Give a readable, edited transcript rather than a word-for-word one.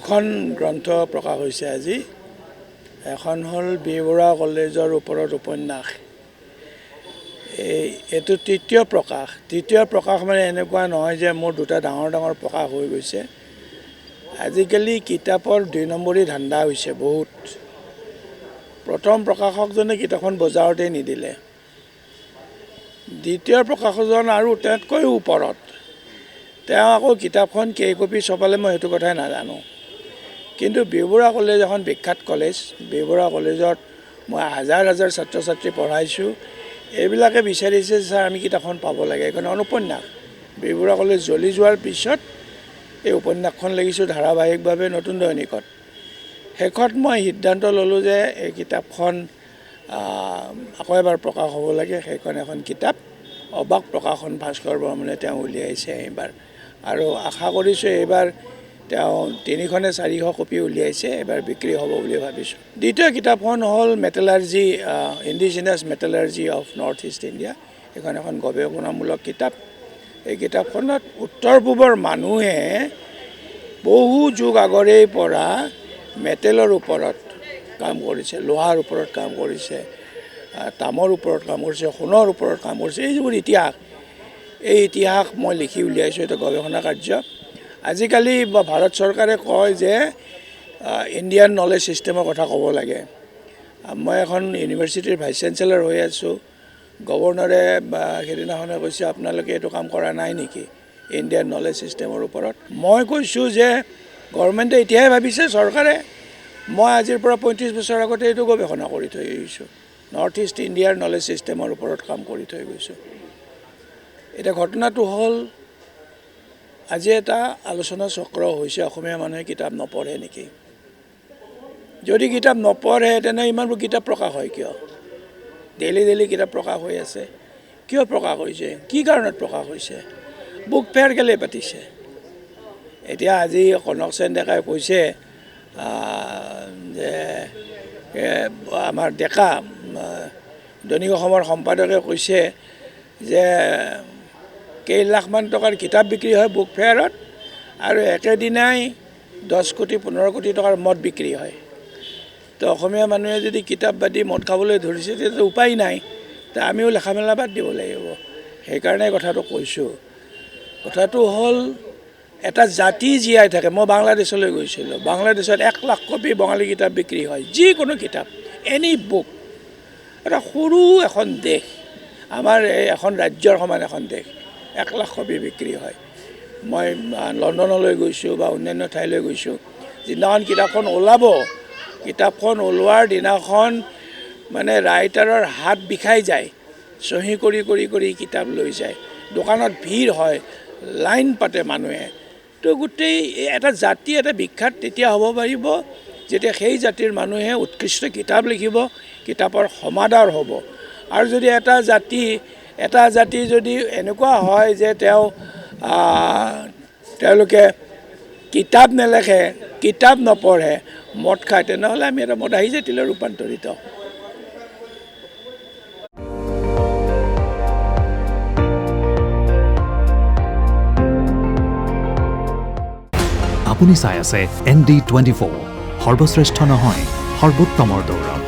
দুখন গ্ৰন্থ প্ৰকাশ হৈছে আজি। এখন হ'ল বি বৰুৱা কলেজৰ ওপৰত উপন্যাস। এইটো তৃতীয় প্ৰকাশ মানে এনেকুৱা নহয় যে মোৰ দুটা ডাঙৰ ডাঙৰ প্ৰকাশ হৈ গৈছে। আজিকালি কিতাপৰ ২ নম্বৰী ধান্দা হৈছে বহুত। প্ৰথম প্ৰকাশকজনে কিতাপখন বজাৰতে নিদিলে, দ্বিতীয় প্ৰকাশকজন আৰু তাতকৈ ওপৰত, তেওঁ আকৌ কিতাপখন কেইকপি ছপালে মই সেইটো কথাই নাজানো। কিন্তু বি বৰুৱা কলেজ এখন বিখ্যাত কলেজ। বি বৰুৱা কলেজত মই হাজাৰ হাজাৰ ছাত্ৰ ছাত্ৰী পঢ়াইছোঁ। এইবিলাকে বিচাৰিছে ছাৰ আমি কিতাপখন পাব লাগে। এইখন উপন্যাস। বি বৰুৱা কলেজ জ্বলি যোৱাৰ পিছত এই উপন্যাসখন লিখিছোঁ ধাৰাবাহিকভাৱে নতুন দৈনিকত। শেষত মই সিদ্ধান্ত ল'লোঁ যে এই কিতাপখন আকৌ এবাৰ প্ৰকাশ হ'ব লাগে। সেইখন এখন কিতাপ অবাক প্ৰকাশন ভাস্কৰ বৰ্মনে তেওঁ উলিয়াইছে এইবাৰ, আৰু আশা কৰিছোঁ এইবাৰ তেওঁ ৩০০ নে ৪০০ কপি উলিয়াইছে। এইবাৰ বিক্ৰী হ'ব বুলি ভাবিছোঁ। দ্বিতীয় কিতাপখন হ'ল metallurgy, indigenous metallurgy of North East India. এইখন এখন গৱেষণামূলক কিতাপ। এই কিতাপখনত উত্তৰ পূবৰ মানুহে বহু যুগ আগৰেই পৰা মেটেলৰ ওপৰত কাম কৰিছে, লোহাৰ ওপৰত কাম কৰিছে, তামৰ ওপৰত কাম কৰিছে, সোণৰ ওপৰত কাম কৰিছে। এই যিবোৰ ইতিহাস, এই ইতিহাস মই লিখি উলিয়াইছোঁ। এইটো গৱেষণা কাৰ্য। আজিকালি ভাৰত চৰকাৰে কয় যে ইণ্ডিয়ান নলেজ ছিষ্টেমৰ কথা ক'ব লাগে। মই এখন ইউনিভাৰ্চিটিৰ ভাইচ চেঞ্চেলৰ হৈ আছোঁ। গভৰ্ণৰে সেইদিনাখনে কৈছে আপোনালোকে এইটো কাম কৰা নাই নেকি ইণ্ডিয়ান নলেজ ছিষ্টেমৰ ওপৰত। মই কৈছোঁ যে গভৰ্ণমেণ্টে এতিয়াহে ভাবিছে, চৰকাৰে। মই আজিৰ পৰা ৩৫ বছৰ আগতে এইটো গৱেষণা কৰি থৈ গৈছোঁ। নৰ্থ ইষ্ট ইণ্ডিয়াৰ নলেজ ছিষ্টেমৰ ওপৰত কাম কৰি থৈ গৈছোঁ। এতিয়া ঘটনাটো হ'ল, আজি এটা আলোচনা চক্ৰ হৈছে অসমীয়া মানুহে কিতাপ নপঢ়ে নেকি। যদি কিতাপ নপঢ়ে তেনে ইমানবোৰ কিতাপ প্ৰকাশ হয় কিয়? ডেইলি কিতাপ প্ৰকাশ হৈ আছে। কিয় প্ৰকাশ হৈছে? কি কাৰণত প্ৰকাশ হৈছে? বুক ফেয়াৰ কেলৈ পাতিছে? এতিয়া আজি কনক সেন ডেকাই কৈছে যে আমাৰ ডেকা দৈনিক অসমৰ সম্পাদকে কৈছে যে কেইলাখমান টকাৰ কিতাপ বিক্ৰী হয় বুক ফেয়াৰত, আৰু একেদিনাই 10 কোটি 15 কোটি টকাৰ মদ বিক্ৰী হয়। তো অসমীয়া মানুহে যদি কিতাপ বাদি মদ খাবলৈ ধৰিছে তেতিয়াতো উপায় নাই। তো আমিও লেখা মেলা বাদ দিব লাগিব। সেইকাৰণে কথাটো কৈছোঁ। কথাটো হ'ল, এটা জাতি জীয়াই থাকে। মই বাংলাদেশলৈ গৈছিলোঁ। বাংলাদেশত 1 লাখ কপি বঙালী কিতাপ বিক্ৰী হয়, যিকোনো কিতাপ, এনি বুক। এটা সৰু এখন দেশ, আমাৰ এই এখন ৰাজ্যৰ সমান এখন দেশ, 1 লাখ কপি বিক্ৰী হয়। মই লণ্ডনলৈ গৈছোঁ বা অন্যান্য ঠাইলৈ গৈছোঁ। যিদিনাখন কিতাপখন ওলাব, কিতাপখন ওলোৱাৰ দিনাখন মানে ৰাইটাৰৰ হাত বিষাই যায়। চহী কৰি কিতাপ লৈ যায়। দোকানত ভিৰ হয়, লাইন পাতে মানুহে। তো গোটেই এটা জাতি, এটা বিখ্যাত তেতিয়া হ'ব পাৰিব যেতিয়া সেই জাতিৰ মানুহে উৎকৃষ্ট কিতাপ লিখিব, কিতাপৰ সমাদৰ হ'ব। আৰু যদি এটা জাতি যদি এনেকুৱা হয় যে তেওঁলোকে কিতাপ নেলেখে, কিতাপ নপঢ়ে, মদ খায়, তেনেহ'লে আমি এটা মদাহী জাতিলৈ ৰূপান্তৰিত। আপুনি চাই আছে ND24, সৰ্বশ্ৰেষ্ঠ নহয়, সৰ্বোত্তমৰ দৌৰত।